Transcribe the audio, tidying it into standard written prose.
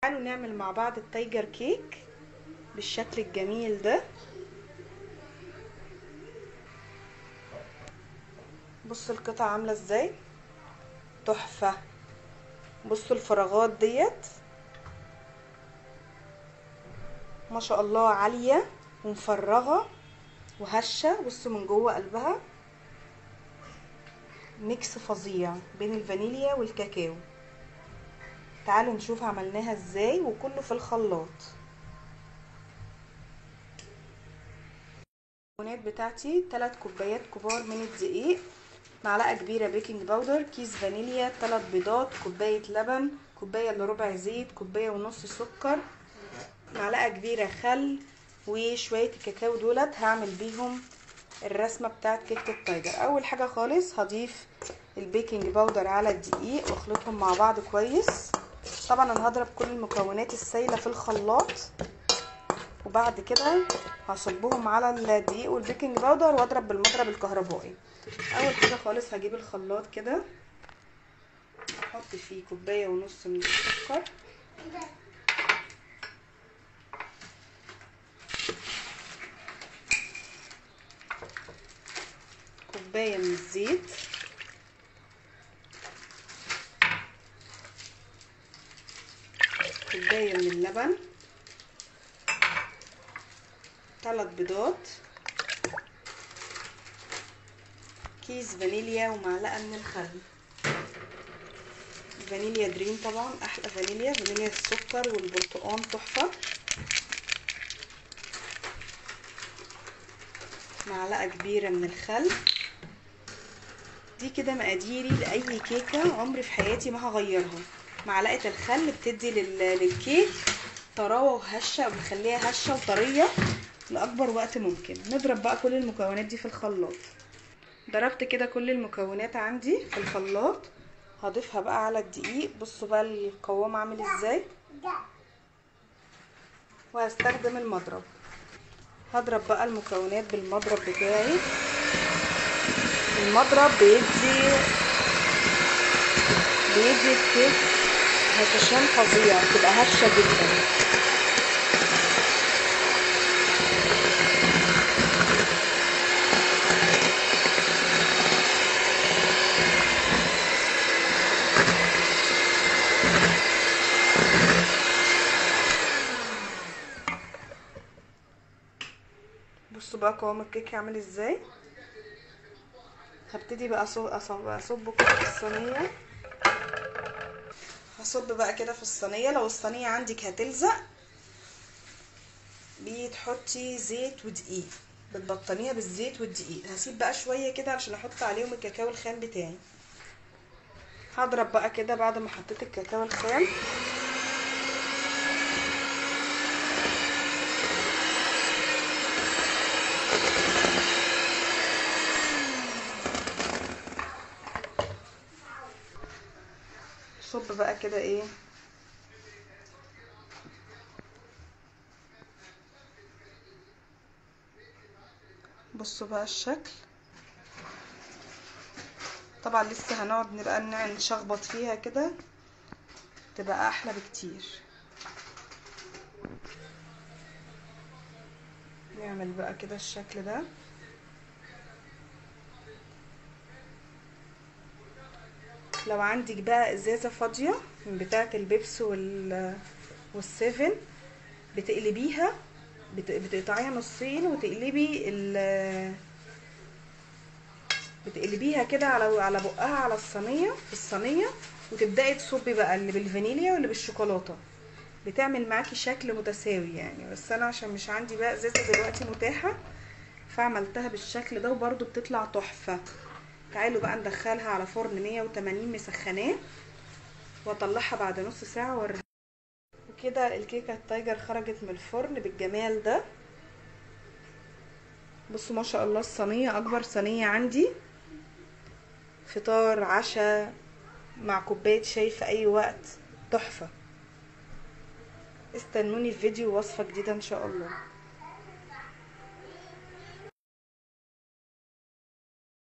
تعالوا نعمل مع بعض التايجر كيك بالشكل الجميل ده. بصوا القطعة عاملة ازاي، تحفة. بصوا الفراغات ديت ما شاء الله عالية ومفرغة وهشة. بصوا من جوه قلبها ميكس فظيع بين الفانيليا والكاكاو. تعالوا نشوف عملناها ازاي، وكله في الخلاط. المكونات بتاعتي 3 كوبايات كبار من الدقيق، معلقه كبيره بيكنج باودر، كيس فانيليا، 3 بيضات، كوبايه لبن، كوبايه الا ربع زيت، كوبايه ونص سكر، معلقه كبيره خل، وشويه الكاكاو دولت هعمل بيهم الرسمه بتاعت كيكه التايجر. اول حاجه خالص هضيف البيكنج باودر على الدقيق واخلطهم مع بعض كويس. طبعا انا هضرب كل المكونات السايله في الخلاط، وبعد كده هصبهم على الدقيق والبيكنج باودر واضرب بالمضرب الكهربائي. اول حاجه خالص هجيب الخلاط كده، احط فيه كوبايه ونص من السكر، كوبايه من الزيت، كوبايه من اللبن، 3 بيضات، كيس فانيليا، ومعلقه من الخل. فانيليا دريم طبعا، احلى فانيليا، فانيليا السكر والبرتقال تحفه. معلقه كبيره من الخل. دي كده مقاديري لاي كيكه، عمري في حياتي ما هغيرها. معلقه الخل بتدي للكيك طراوه وهشه، وبتخليها هشه وطريه لاكبر وقت ممكن. نضرب بقى كل المكونات دي في الخلاط. ضربت كده كل المكونات عندي في الخلاط، هضيفها بقى على الدقيق. بصوا بقى القوام عامل ازاي، وهستخدم المضرب. هضرب بقى المكونات بالمضرب بتاعي. المضرب بيدي الكيك هشاشان فظيع، بتبقى هشه جدا. بصوا بقى قوام الكيك عامل ازاي. هبتدي بقى اصب كده في الصينيه. هصب بقى كده في الصينيه. لو الصينيه عندك هتلزق بتحطي زيت ودقيق، بتبطنيها بالزيت والدقيق. هسيب بقى شويه كده علشان احط عليهم الكاكاو الخام بتاعي. هضرب بقى كده بعد ما حطيت الكاكاو الخام. صب بقى كده ايه، بصوا بقى الشكل. طبعا لسه هنقعد نبقى نشخبط فيها كده، تبقى احلى بكتير. نعمل بقى كده الشكل ده. لو عندك بقى ازازه فاضيه من بتاعه البيبس والسيفن، بتقلبيها، بتقطعيها نصين بتقلبيها كده على بقها على الصينيه، في الصينيه، وتبداي تصبي بقى اللي بالفانيليا واللي بالشوكولاته. بتعمل معاكي شكل متساوي يعني. بس انا عشان مش عندي بقى ازازه دلوقتي متاحه، فعملتها بالشكل ده، وبرده بتطلع تحفه. تعالوا بقى ندخلها على فرن 180 مسخناه، واطلعها بعد نص ساعه واوريها. وكده الكيكه التايجر خرجت من الفرن بالجمال ده. بصوا ما شاء الله، الصينيه اكبر صينيه عندي، فطار عشاء مع كوبايه شاي في اي وقت، تحفه. استنوني في فيديو وصفه جديده ان شاء الله.